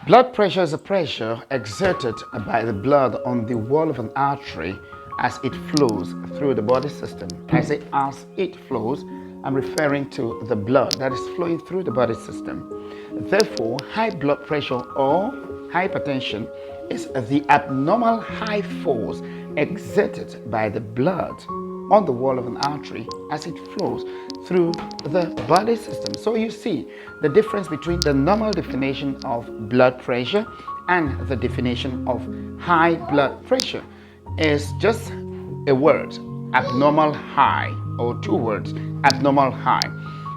Blood pressure is a pressure exerted by the blood on the wall of an artery as it flows through the body system. I say as it flows, I'm referring to the blood that is flowing through the body system. Therefore, high blood pressure or hypertension is the abnormal high force exerted by the blood on the wall of an artery as it flows through the body system. So you see the difference between the normal definition of blood pressure and the definition of high blood pressure is just a word, abnormal high, or two words, abnormal high.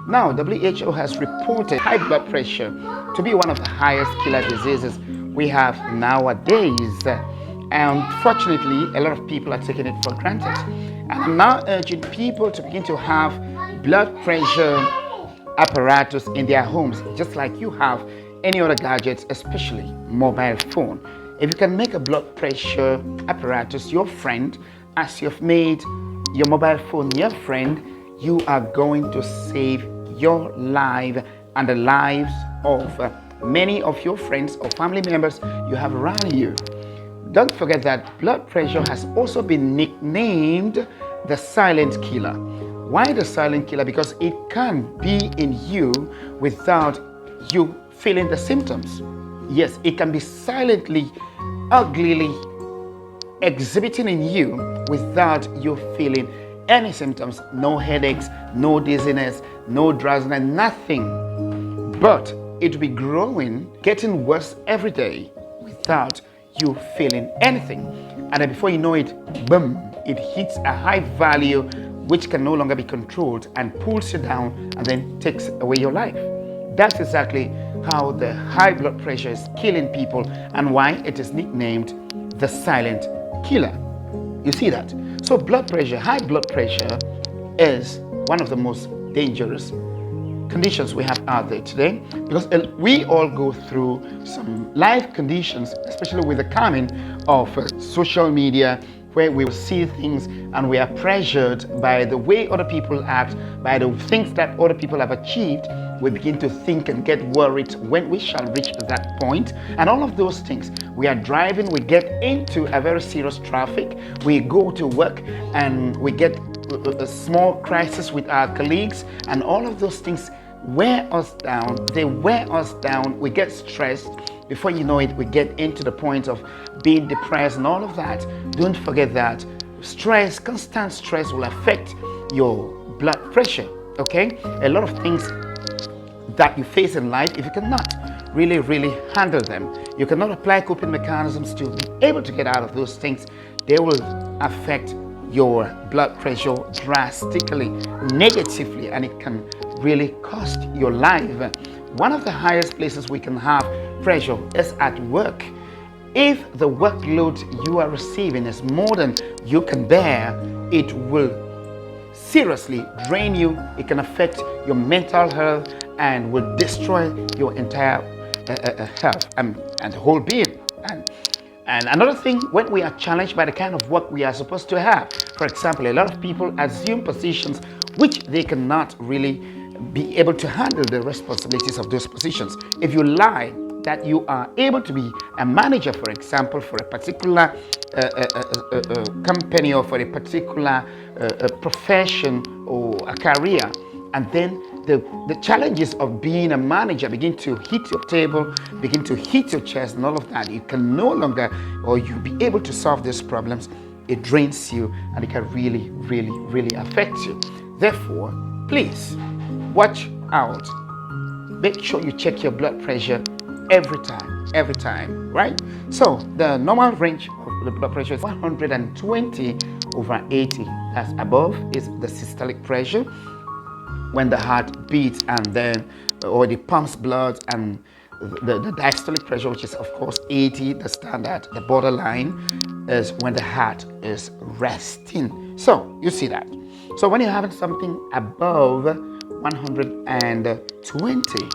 Now, WHO has reported high blood pressure to be one of the highest killer diseases we have nowadays. And fortunately, a lot of people are taking it for granted. And I'm now urging people to begin to have blood pressure apparatus in their homes, just like you have any other gadgets, especially mobile phone. If you can make a blood pressure apparatus your friend, as you've made your mobile phone your friend, you are going to save your life and the lives of many of your friends or family members you have around you. Don't forget that blood pressure has also been nicknamed the silent killer. Why the silent killer? Because it can be in you without you feeling the symptoms. Yes, it can be silently, uglily exhibiting in you without you feeling any symptoms. No headaches, no dizziness, no drowsiness, nothing. But it will be growing, getting worse every day without you feeling anything. And then before you know it, boom, it hits a high value which can no longer be controlled and pulls you down and then takes away your life. That's exactly how the high blood pressure is killing people and why it is nicknamed the silent killer. You see that? So blood pressure, high blood pressure is one of the most dangerous conditions we have out there today, because we all go through some life conditions, especially with the coming of social media, where we will see things and we are pressured by the way other people act, by the things that other people have achieved. We begin to think and get worried when we shall reach that point. And all of those things, we are driving, we get into a very serious traffic, we go to work and we get a small crisis with our colleagues, and all of those things wear us down. They wear us down. We get stressed. Before you know it, we get into the point of being depressed and all of that. Don't forget that stress, constant stress, will affect your blood pressure. Okay? A lot of things that you face in life, if you cannot really handle them, you cannot apply coping mechanisms to be able to get out of those things, they will affect your blood pressure drastically, negatively, and it can really cost your life. One of the highest places we can have pressure is at work. If the workload you are receiving is more than you can bear, it will seriously drain you. It can affect your mental health and will destroy your entire health and whole being. And another thing, when we are challenged by the kind of work we are supposed to have, for example, a lot of people assume positions which they cannot really be able to handle the responsibilities of those positions. If you lie that you are able to be a manager, for example, for a particular company or for a particular profession or a career, and then the challenges of being a manager begin to hit your table, begin to hit your chest and all of that, you can no longer, or you'll be able to solve these problems. It drains you and it can really affect you. Therefore, please watch out. Make sure you check your blood pressure every time, right? So the normal range of the blood pressure is 120/80. That's above is the systolic pressure, when the heart beats and then or it pumps blood, and the diastolic pressure, which is of course 80, the standard, the borderline, is when the heart is resting. So you see that. So when you're having something above 120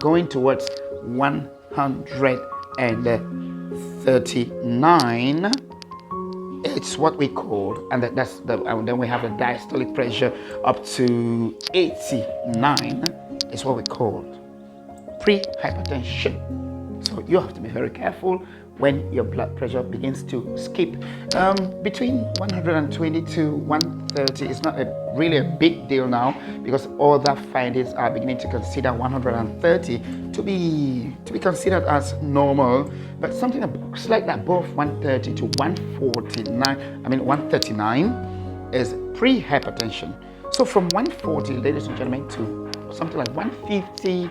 going towards 139, it's what we call, and then we have a diastolic pressure up to 89, is what we call pre-hypertension. So you have to be very careful when your blood pressure begins to skip. Between 120 to 130 is not really a big deal now, because other findings are beginning to consider 130 to be considered as normal. But something slightly above 130 to 139 is pre-hypertension. So from 140, ladies and gentlemen, to something like 150,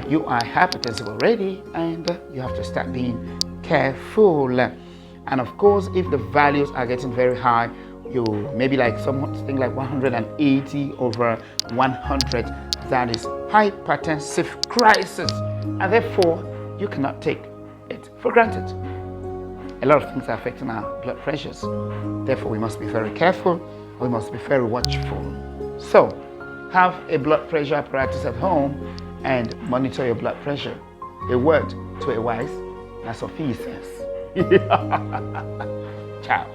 you are hypertensive already, and you have to start being careful. And of course, if the values are getting very high, you maybe like something like 180 over 100, that is hypertensive crisis, and therefore you cannot take it for granted. A lot of things are affecting our blood pressures. Therefore, we must be very careful. We must be very watchful. So, have a blood pressure apparatus at home and monitor your blood pressure. A word to a wise, as Sophie says. Ciao.